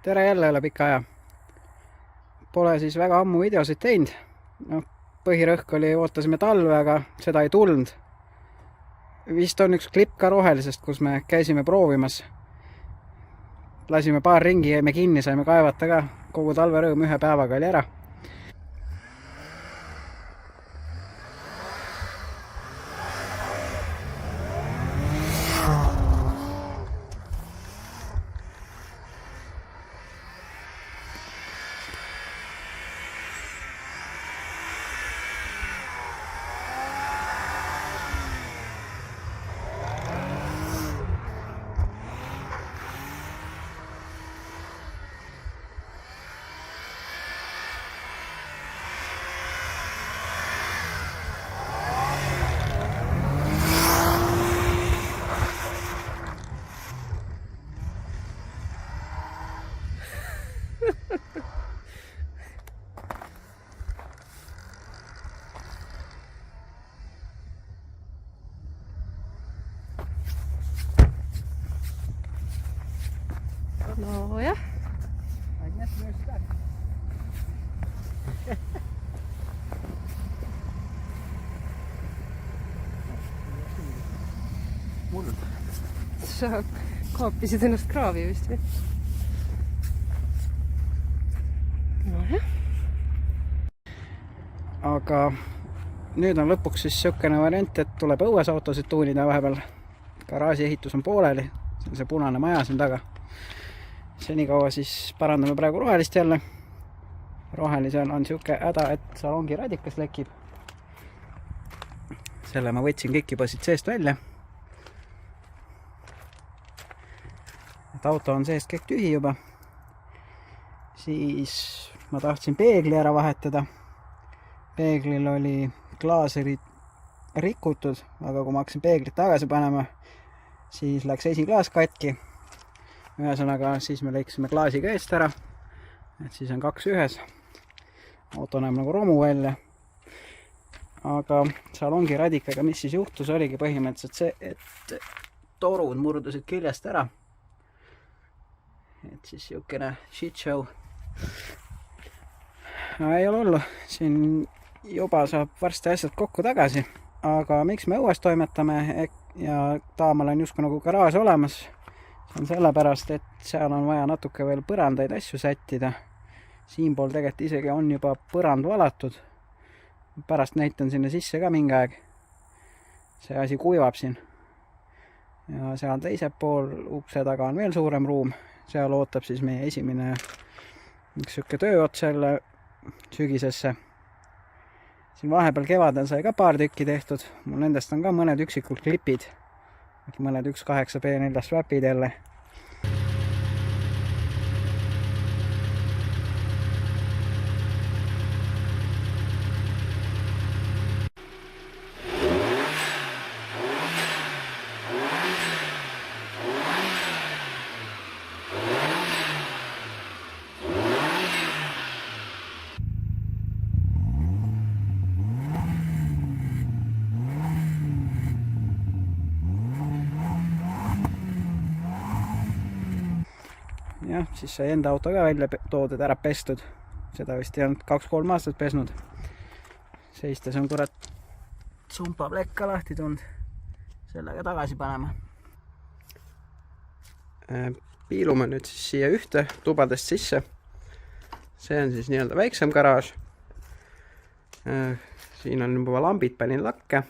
tere jälle üle pika aja. Pole siis väga ammu videosid teinud. No, põhirõhk oli, ootasime talve, aga seda ei tulnud. Vist on üks klipp ka Rohelisest, kus me käisime proovimas. Lasime paar ringi, jäime kinni, saime kaevata ka. Kogu talverõõm ühe päevaga oli ära. No jah. Sa kaapisid ennast kraavi vist või? No jah. Aga nüüd on lõpuks siis siukene variant, et tuleb õues autosid tuunida vahepeal. Garaaži ehitus on pooleli. See on see punane maja siin taga. Senikaua siis parandame praegu Rohelist jälle. Rohelisel on siuke häda, et salongi radikas lekib. Selle ma võtsin kõik juba siit seest välja. Et auto on seest kõik tühi juba. Siis ma tahtsin peegli ära vahetada. Peeglil oli klaaserid rikutud, aga kui ma hakkasin peeglit tagasi panema, siis läks esiklaas katki. Ühesõnaga, siis me lõiksime klaasi ka eest ära. Et siis on 2 ühes. Auto näeb nagu romu välja. Aga salongi radikaga, mis siis juhtus, oligi põhimõtteliselt see, et torud murdusid küljest ära. Et siis siukene shit show. No, ei ole hullu. Siin juba saab varsti asjad kokku tagasi. Aga miks me õues toimetame ja taamal on justkui nagu garaaž olemas? See on sellepärast, et seal on vaja natuke veel põrandaid asju sättida. Siinpool tegelikult isegi on juba põrand valatud. Pärast näitan sinna sisse ka mingi aeg. See asi kuivab siin. Ja seal teise pool ukse taga on veel suurem ruum. Seal ootab siis meie esimene üks siuke tööot selle sügisesse. Siin vahepeal kevadel sai ka paar tükki tehtud. Mul nendest on ka mõned üksikud klipid. Mõned 1.8B4 swapid jälle. Jah, siis sai enda auto ka välja toodud, ära pestud. Seda vist ei olnud 2-3 aastat pesnud. Seistes on kurat sumpa plekka lahti tulnud. Sellega tagasi panema. Piilume nüüd siis siia ühte tubadest sisse. See on siis nii-öelda väiksem garaaž. Siin on juba lambid panin lakke.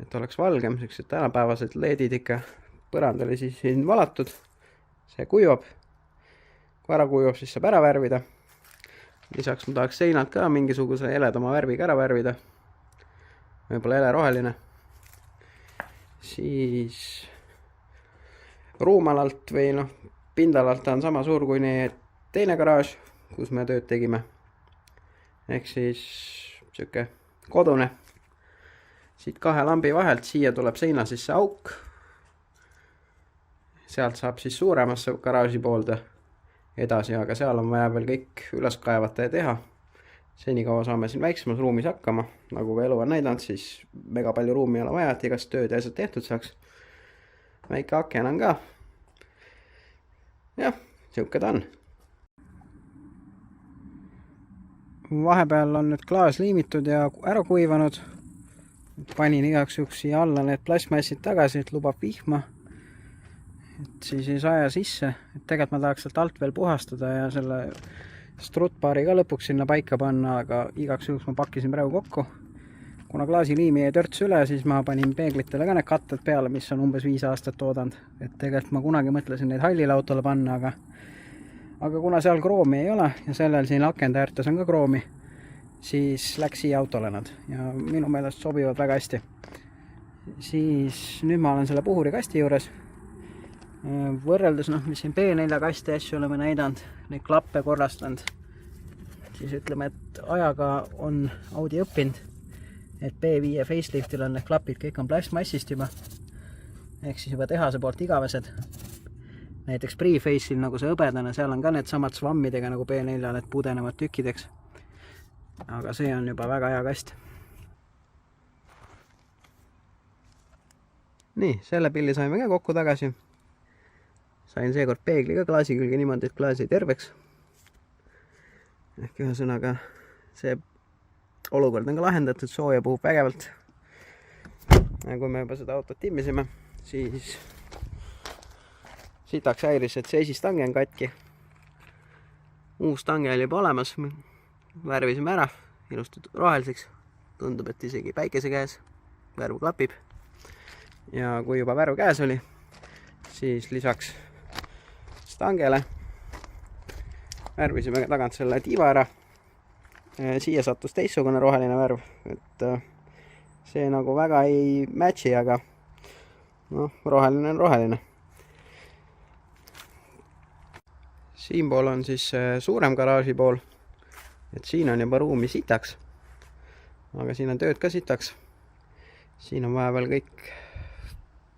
Et oleks valgem, sellised tänapäevased LED-id ikka. Põrand oli siis siin valatud. See kuivab. Kui ära kuivab, siis saab ära värvida. Lisaks ma tahaks seinad ka mingisuguse heledama värviga ära värvida. Võib-olla heleroheline. Siis ruumalalt või pindalalt on sama suur kui teine garaaž, kus me tööd tegime. Ehk siis siuke kodune. Siit 2 lambi vahelt siia tuleb seina sisse auk. Sealt saab siis suuremasse garaaži poolde edasi, aga seal on vaja veel kõik üles kaevata ja teha. Senikaua saame siin väiksemas ruumis hakkama, nagu ka elu on näidanud, siis mega palju ruumi ei ole vaja, et igast tööd ja asjad tehtud saaks. Väike aken on ka. Jah, sihuke ta on. Vahepeal on nüüd klaas liimitud ja ära kuivanud. Panin igaks juhuks siia alla need plastmassid tagasi, et lubab vihma. Et siis ei saja sisse. Et tegelikult ma tahaks sealt alt veel puhastada ja selle strutpaari ka lõpuks sinna paika panna, aga igaks juhuks ma pakkisin praegu kokku. Kuna klaasiliimi jäi törts üle, siis ma panin peeglitele ka need katted peale, mis on umbes 5 aastat oodanud. Et tegelikult ma kunagi mõtlesin neid hallile autole panna, aga kuna seal kroomi ei ole ja sellel siin akende äärtes on ka kroomi, siis läks siia autole nad ja minu meelest sobivad väga hästi. Siis nüüd ma olen selle puhuri kasti juures. Võrreldes, mis siin B4 kasti asju oleme näidanud, neid klappe korrastanud, siis ütleme, et ajaga on Audi õppinud, et B5 faceliftil on need klapid, kõik on plastmassist juba, ehk siis juba tehase poolt igavesed. Näiteks Preface'il nagu see hõbedane, seal on ka need samad svammidega nagu B4-l, et pudenevad tükkideks. Aga see on juba väga hea kast. Nii, selle pilli saime ka kokku tagasi. Sain seekord peegli ka klaasi külge niimoodi, et klaas jäi terveks. Ehk ühesõnaga see olukord on ka lahendatud, sooja puhub vägevalt. Ja kui me juba seda autot timmisime, siis sitaks häiris, et see esistange on katki. Uus tange oli juba olemas. Värvisime ära, ilusti roheliseks. Tundub, et isegi päikese käes värv klapib. Ja kui juba värv käes oli, siis lisaks stangele värvisime tagant selle tiiva ära. Siia sattus teistsugune roheline värv, et see nagu väga ei matchi, aga roheline on roheline. Siinpool on siis suurem garaaži pool, et siin on juba ruumi sitaks, aga siin on tööd ka sitaks. Siin on vaja veel kõik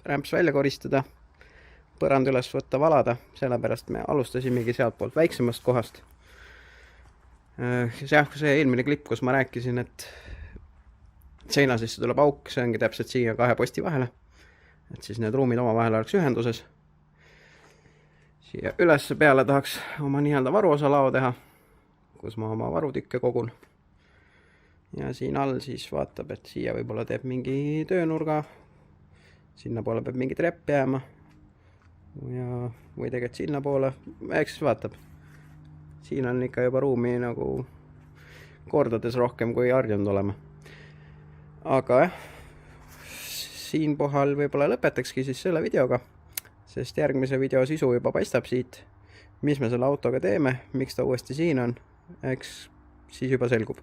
rämps välja koristada, põrand üles võtta, valada, sellepärast me alustasimegi sealt poolt väiksemast kohast. See eelmine klipp, kus ma rääkisin, et seina sisse tuleb auk, see ongi täpselt siia 2 posti vahele, et siis need ruumid oma vahel oleks ühenduses. Siia üles peale tahaks oma nii-öelda varuosa lao teha, kus ma oma varutükke kogun. Ja siin all siis vaatab, et siia võib-olla teeb mingi töönurga, sinna poole peab mingi trepp jääma või tegelikult sinna poole, eks siis vaatab. Siin on ikka juba ruumi nagu kordades rohkem kui harjunud olema. Aga siin pohal võib-olla lõpetakski siis selle videoga, sest järgmise video sisu juba paistab siit, mis me selle autoga teeme, miks ta uuesti siin on, eks siis juba selgub.